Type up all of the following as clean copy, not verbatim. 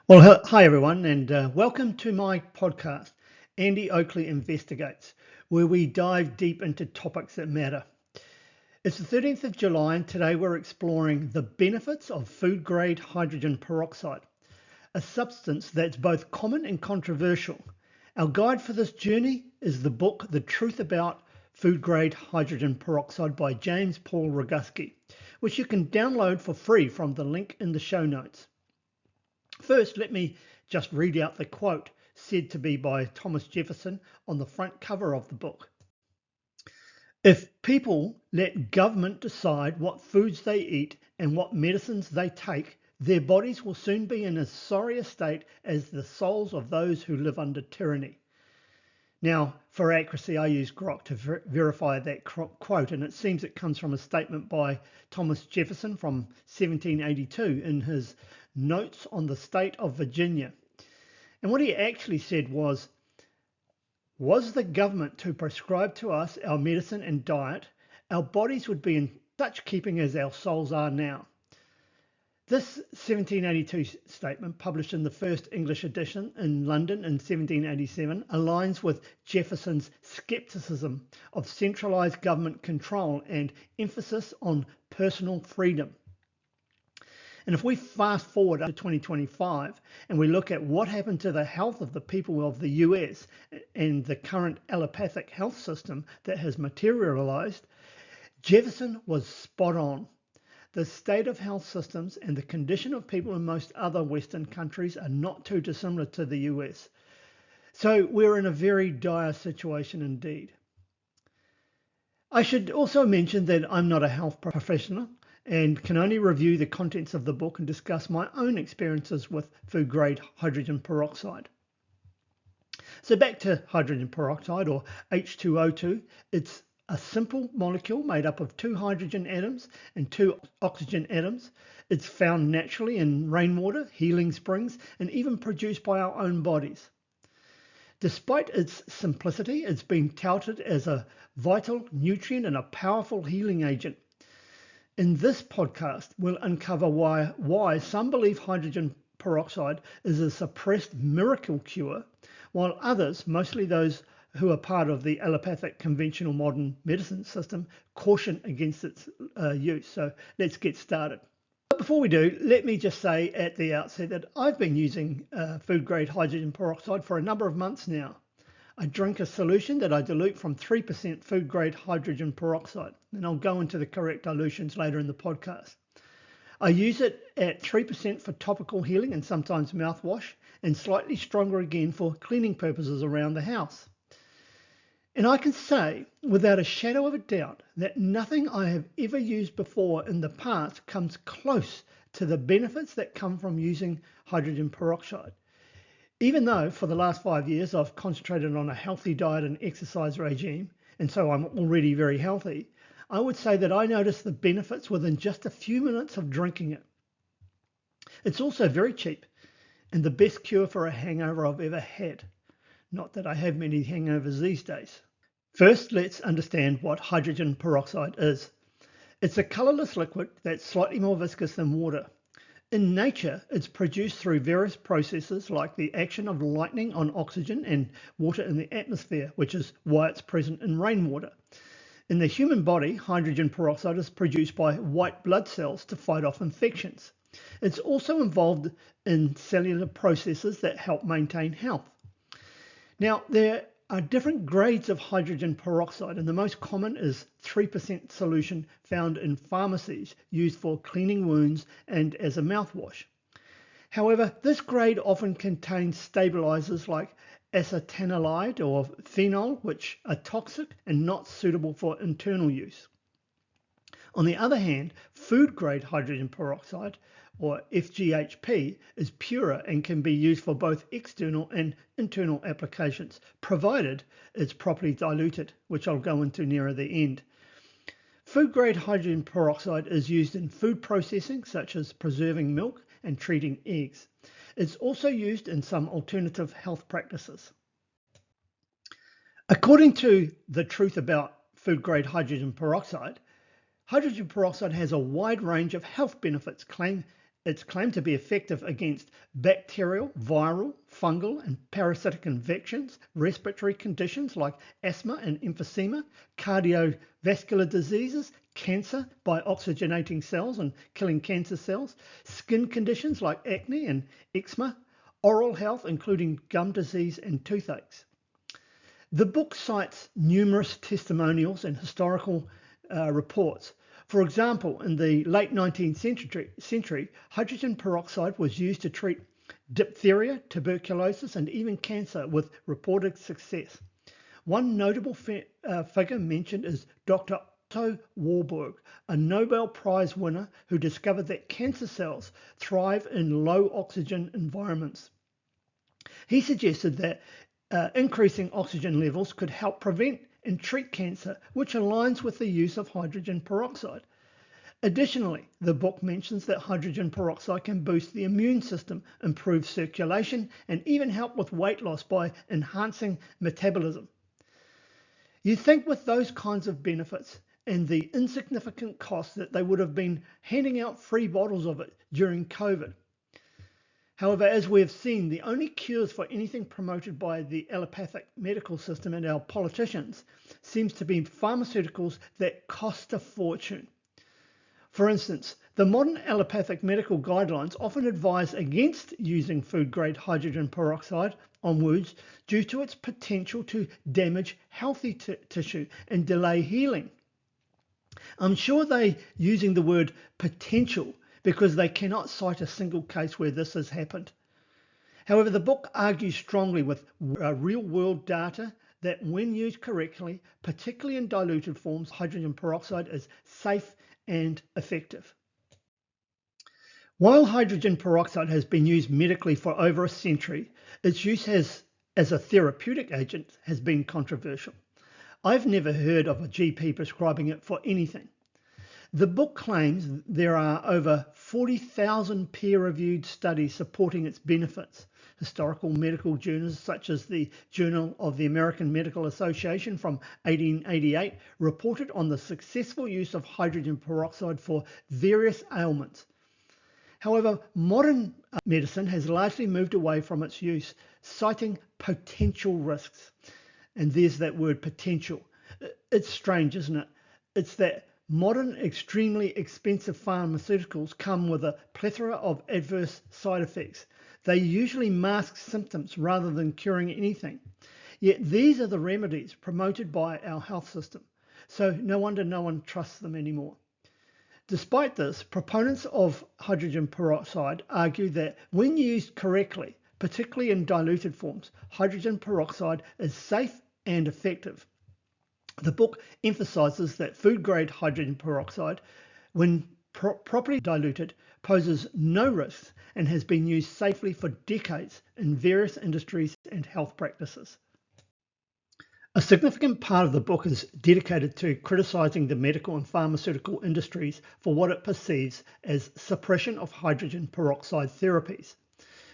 Well, hi everyone, and welcome to my podcast, Andy Oakley Investigates, where we dive deep into topics that matter. It's the 13th of July, and today we're exploring the benefits of food grade hydrogen peroxide, a substance that's both common and controversial. Our guide for this journey is the book, The Truth About Food Grade Hydrogen Peroxide by James Paul Roguski, which you can download for free from the link in the show notes. First, let me just read out the quote said to be by Thomas Jefferson on the front cover of the book. If people let government decide what foods they eat and what medicines they take, their bodies will soon be in as sorry a state as the souls of those who live under tyranny. Now, for accuracy, I use Grok to verify that quote, and it seems it comes from a statement by Thomas Jefferson from 1782 in his Notes on the State of Virginia. And what he actually said was the government to prescribe to us our medicine and diet, our bodies would be in such keeping as our souls are now. This 1782 statement, published in the first English edition in London in 1787, aligns with Jefferson's skepticism of centralized government control and emphasis on personal freedom. And if we fast forward to 2025 and we look at what happened to the health of the people of the US and the current allopathic health system that has materialized, Jefferson was spot on. The state of health systems and the condition of people in most other Western countries are not too dissimilar to the US. So we're in a very dire situation indeed. I should also mention that I'm not a health professional and can only review the contents of the book and discuss my own experiences with food grade hydrogen peroxide. So back to hydrogen peroxide, or H2O2. It's a simple molecule made up of 2 hydrogen atoms and 2 oxygen atoms. It's found naturally in rainwater, healing springs, and even produced by our own bodies. Despite its simplicity, it's been touted as a vital nutrient and a powerful healing agent. In this podcast, we'll uncover why some believe hydrogen peroxide is a suppressed miracle cure, while others, mostly those who are part of the allopathic conventional modern medicine system, caution against its use. So let's get started. But before we do, let me just say at the outset that I've been using food grade hydrogen peroxide for a number of months now. I drink a solution that I dilute from 3% food grade hydrogen peroxide, and I'll go into the correct dilutions later in the podcast. I use it at 3% for topical healing and sometimes mouthwash, and slightly stronger again for cleaning purposes around the house. And I can say without a shadow of a doubt that nothing I have ever used before in the past comes close to the benefits that come from using hydrogen peroxide. Even though for the last 5 years I've concentrated on a healthy diet and exercise regime, and so I'm already very healthy, I would say that I noticed the benefits within just a few minutes of drinking it. It's also very cheap and the best cure for a hangover I've ever had. Not that I have many hangovers these days. First, let's understand what hydrogen peroxide is. It's a colorless liquid that's slightly more viscous than water. In nature, it's produced through various processes like the action of lightning on oxygen and water in the atmosphere, which is why it's present in rainwater. In the human body, hydrogen peroxide is produced by white blood cells to fight off infections. It's also involved in cellular processes that help maintain health. Now, there are different grades of hydrogen peroxide, and the most common is 3% solution found in pharmacies used for cleaning wounds and as a mouthwash. However, this grade often contains stabilizers like acetanilide or phenol, which are toxic and not suitable for internal use. On the other hand, food grade hydrogen peroxide, or FGHP, is purer and can be used for both external and internal applications, provided it's properly diluted, which I'll go into nearer the end. Food grade hydrogen peroxide is used in food processing, such as preserving milk and treating eggs. It's also used in some alternative health practices. According to The Truth About Food Grade Hydrogen Peroxide, hydrogen peroxide has a wide range of health benefits claimed It's claimed to be effective against bacterial, viral, fungal, and parasitic infections, respiratory conditions like asthma and emphysema, cardiovascular diseases, cancer by oxygenating cells and killing cancer cells, skin conditions like acne and eczema, oral health, including gum disease and toothaches. The book cites numerous testimonials and historical reports. For example, in the late 19th century, hydrogen peroxide was used to treat diphtheria, tuberculosis, and even cancer with reported success. One notable figure mentioned is Dr. Otto Warburg, a Nobel Prize winner who discovered that cancer cells thrive in low oxygen environments. He suggested that increasing oxygen levels could help prevent and treat cancer, which aligns with the use of hydrogen peroxide. Additionally, the book mentions that hydrogen peroxide can boost the immune system, improve circulation, and even help with weight loss by enhancing metabolism. You'd think with those kinds of benefits and the insignificant cost that they would have been handing out free bottles of it during COVID. However, as we have seen, the only cures for anything promoted by the allopathic medical system and our politicians seems to be pharmaceuticals that cost a fortune. For instance, the modern allopathic medical guidelines often advise against using food-grade hydrogen peroxide on wounds due to its potential to damage healthy tissue and delay healing. I'm sure they're using the word potential because they cannot cite a single case where this has happened. However, the book argues strongly with real-world data that when used correctly, particularly in diluted forms, hydrogen peroxide is safe and effective. While hydrogen peroxide has been used medically for over a century, its use as a therapeutic agent has been controversial. I've never heard of a GP prescribing it for anything. The book claims there are over 40,000 peer-reviewed studies supporting its benefits. Historical medical journals such as the Journal of the American Medical Association from 1888 reported on the successful use of hydrogen peroxide for various ailments. However, modern medicine has largely moved away from its use, citing potential risks. And there's that word potential. It's strange, isn't it? It's that modern, extremely expensive pharmaceuticals come with a plethora of adverse side effects. They usually mask symptoms rather than curing anything. Yet these are the remedies promoted by our health system. So no wonder no one trusts them anymore. Despite this, proponents of hydrogen peroxide argue that when used correctly, particularly in diluted forms, hydrogen peroxide is safe and effective. The book emphasizes that food-grade hydrogen peroxide, when properly diluted, poses no risks and has been used safely for decades in various industries and health practices. A significant part of the book is dedicated to criticizing the medical and pharmaceutical industries for what it perceives as suppression of hydrogen peroxide therapies.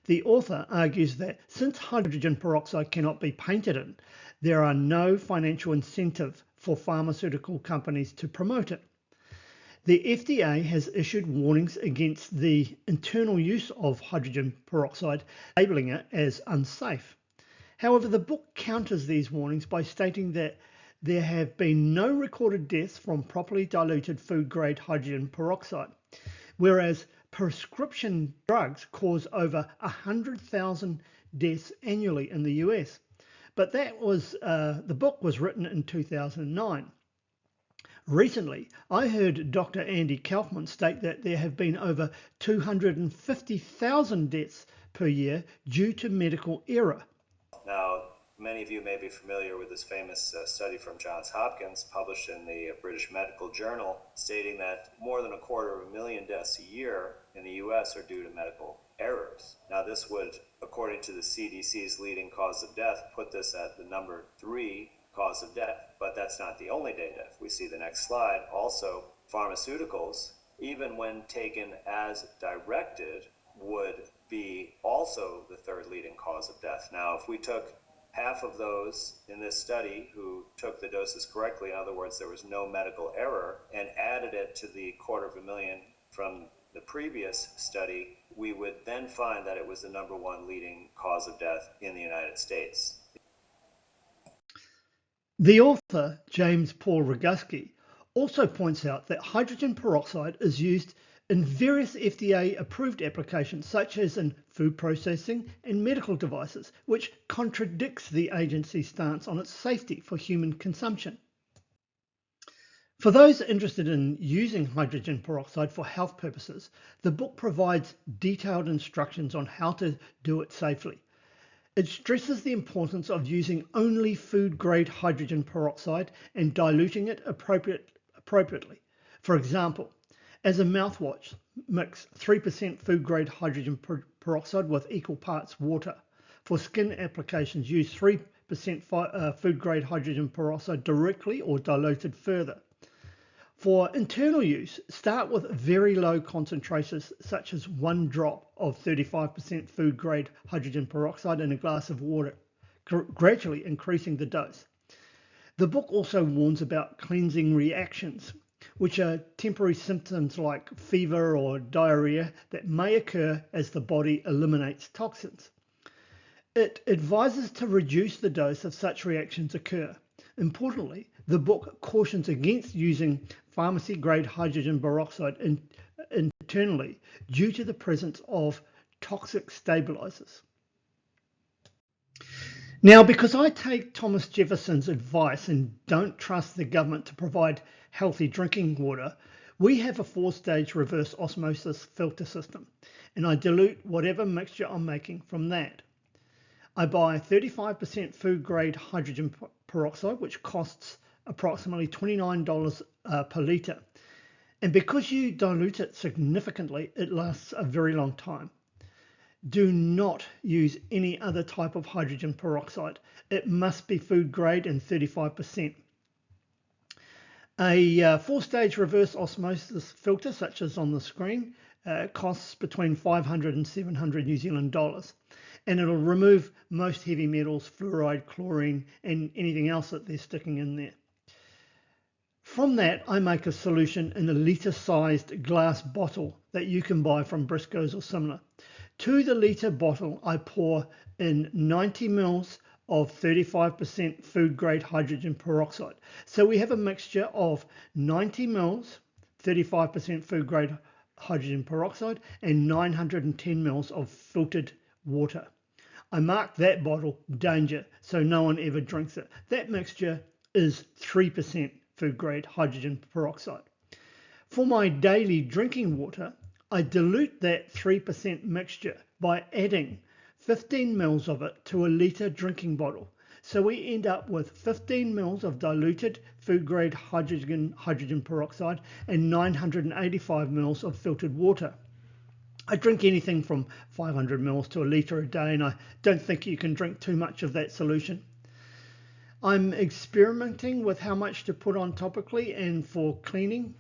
The author argues that since hydrogen peroxide cannot be patented in, there are no financial incentive for pharmaceutical companies to promote it. The FDA has issued warnings against the internal use of hydrogen peroxide, labeling it as unsafe. However, the book counters these warnings by stating that there have been no recorded deaths from properly diluted food-grade hydrogen peroxide, whereas prescription drugs cause over 100,000 deaths annually in the US. But that was the book was written in 2009. Recently, I heard Dr. Andy Kaufman state that there have been over 250,000 deaths per year due to medical error. Now, many of you may be familiar with this famous study from Johns Hopkins published in the British Medical Journal stating that more than 250,000 deaths a year in the US are due to medical errors. Now, this would, according to the CDC's leading cause of death, put this at the number 3 cause of death. But that's not the only data. If we see the next slide, also pharmaceuticals, even when taken as directed, would be also the third leading cause of death. Now, if we took half of those in this study who took the doses correctly, in other words, there was no medical error, and added it to the 250,000 from the previous study, we would then find that it was the number one leading cause of death in the United States. The author, James Paul Roguski, also points out that hydrogen peroxide is used in various FDA-approved applications, such as in food processing and medical devices, which contradicts the agency's stance on its safety for human consumption. For those interested in using hydrogen peroxide for health purposes, the book provides detailed instructions on how to do it safely. It stresses the importance of using only food-grade hydrogen peroxide and diluting it appropriately. For example, as a mouthwash, mix 3% food-grade hydrogen peroxide with equal parts water. For skin applications, use 3% food-grade hydrogen peroxide directly or diluted further. For internal use, start with very low concentrations, such as 1 drop of 35% food-grade hydrogen peroxide in a glass of water, gradually increasing the dose. The book also warns about cleansing reactions, which are temporary symptoms like fever or diarrhea that may occur as the body eliminates toxins. It advises to reduce the dose if such reactions occur. Importantly, the book cautions against using pharmacy-grade hydrogen peroxide internally due to the presence of toxic stabilizers. Now, because I take Thomas Jefferson's advice and don't trust the government to provide healthy drinking water, we have a 4-stage reverse osmosis filter system, and I dilute whatever mixture I'm making from that. I buy 35% food-grade hydrogen peroxide, which costs approximately $29 per litre. And because you dilute it significantly, it lasts a very long time. Do not use any other type of hydrogen peroxide. It must be food grade and 35%. A 4-stage reverse osmosis filter, such as on the screen, costs between 500 and 700 New Zealand dollars. And it'll remove most heavy metals, fluoride, chlorine, and anything else that they're sticking in there. From that, I make a solution in a litre-sized glass bottle that you can buy from Briscoe's or similar. To the litre bottle, I pour in 90 mils of 35% food-grade hydrogen peroxide. So we have a mixture of 90 mils, 35% food-grade hydrogen peroxide, and 910 mils of filtered water. I mark that bottle danger, so no one ever drinks it. That mixture is 3% food-grade hydrogen peroxide. For my daily drinking water, I dilute that 3% mixture by adding 15 mils of it to a litre drinking bottle. So we end up with 15 mils of diluted food-grade hydrogen peroxide and 985 mils of filtered water. I drink anything from 500 mils to a litre a day, and I don't think you can drink too much of that solution. I'm experimenting with how much to put on topically and for cleaning.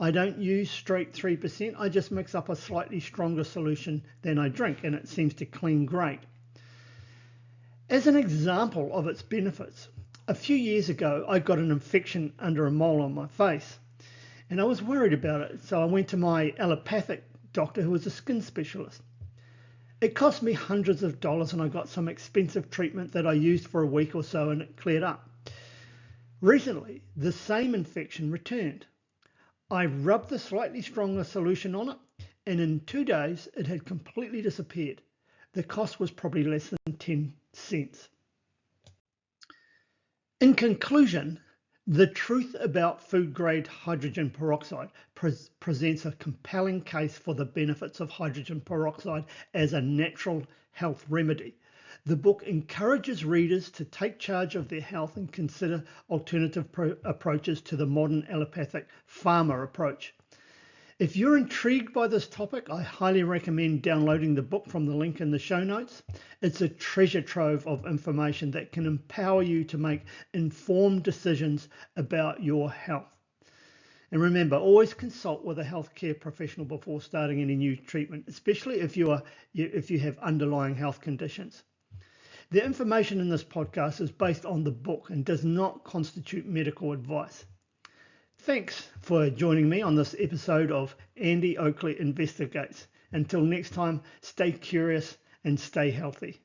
I don't use straight 3%. I just mix up a slightly stronger solution than I drink, and it seems to clean great. As an example of its benefits, a few years ago, I got an infection under a mole on my face, and I was worried about it. So I went to my allopathic doctor, who was a skin specialist. It cost me hundreds of dollars, and I got some expensive treatment that I used for a week or so, and it cleared up. Recently, the same infection returned. I rubbed the slightly stronger solution on it, and in 2 days, it had completely disappeared. The cost was probably less than 10 cents. In conclusion, the truth about food-grade hydrogen peroxide presents a compelling case for the benefits of hydrogen peroxide as a natural health remedy. The book encourages readers to take charge of their health and consider alternative approaches to the modern allopathic pharma approach. If you're intrigued by this topic, I highly recommend downloading the book from the link in the show notes. It's a treasure trove of information that can empower you to make informed decisions about your health. And remember, always consult with a healthcare professional before starting any new treatment, especially if you have underlying health conditions. The information in this podcast is based on the book and does not constitute medical advice. Thanks for joining me on this episode of Andy Oakley Investigates. Until next time, stay curious and stay healthy.